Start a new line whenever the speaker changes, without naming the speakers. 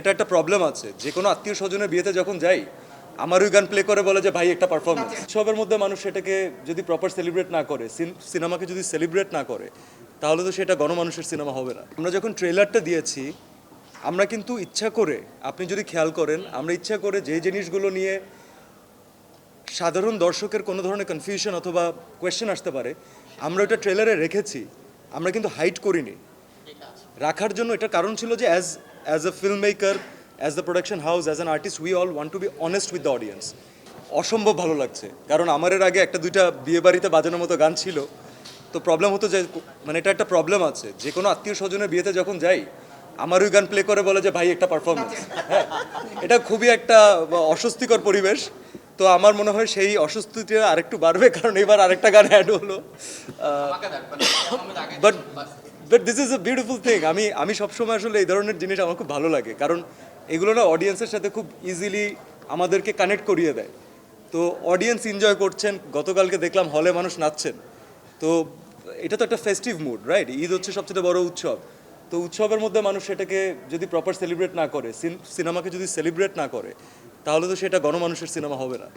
এটা একটা প্রবলেম আছে, যে কোনো আত্মীয় স্বজনের বিয়েতে যখন যাই আমার ওই গান প্লে করে বলে যে ভাই একটা পারফরমেন্স। উৎসবের মধ্যে মানুষ সেটাকে যদি প্রপার সেলিব্রেট না করে, সিনেমাকে যদি সেলিব্রেট না করে, তাহলে তো সেটা গণমানুষের সিনেমা হবে না। আমরা যখন ট্রেলারটা দিয়েছি, আমরা কিন্তু ইচ্ছা করে, আপনি যদি খেয়াল করেন, আমরা ইচ্ছা করে যে জিনিসগুলো নিয়ে সাধারণ দর্শকের কোনো ধরনের কনফিউশন অথবা কোয়েশ্চেন আসতে পারে, আমরা ওটা ট্রেলারে রেখেছি, আমরা কিন্তু হাইড করিনি। রাখার জন্য এটার কারণ ছিল যে as a film maker, as the production house, as an artist, we all want to be honest with the audience. অসম্ভব ভালো লাগছে, কারণ আমার এর আগে একটা দুইটা বিয়ে বাড়িতে বাজানোর মতো গান ছিল, তো প্রবলেম হতো যে মানে এটা একটা প্রবলেম আছে, যে কোনো আত্মীয় স্বজনের বিয়েতে যখন যাই আমার ওই গান প্লে করে বলে যে ভাই একটা পারফরমেন্স। হ্যাঁ, এটা খুবই একটা অস্বস্তিকর পরিবেশ। তো আমার মনে হয় সেই অস্বস্তিটা আরেকটু বাড়বে, কারণ এবার আরেকটা গান অ্যাড হলো। But but this is a beautiful thing. আমি সবসময় আসলে এই ধরনের জিনিস আমার খুব ভালো লাগে, কারণ এগুলো না অডিয়েন্সের সাথে খুব ইজিলি আমাদেরকে কানেক্ট করিয়ে দেয়। তো অডিয়েন্স এনজয় করছেন, গতকালকে দেখলাম হলে মানুষ নাচছেন। তো এটা তো একটা ফেস্টিভ মুড, রাইট? ঈদ হচ্ছে সবচেয়ে বড় উৎসব। তো উৎসবের মধ্যে মানুষ সেটাকে যদি প্রপার সেলিব্রেট না করে, সিনেমাকে যদি সেলিব্রেট না করে, তাহলে তো সেটা গণমানুষের সিনেমা হবে না।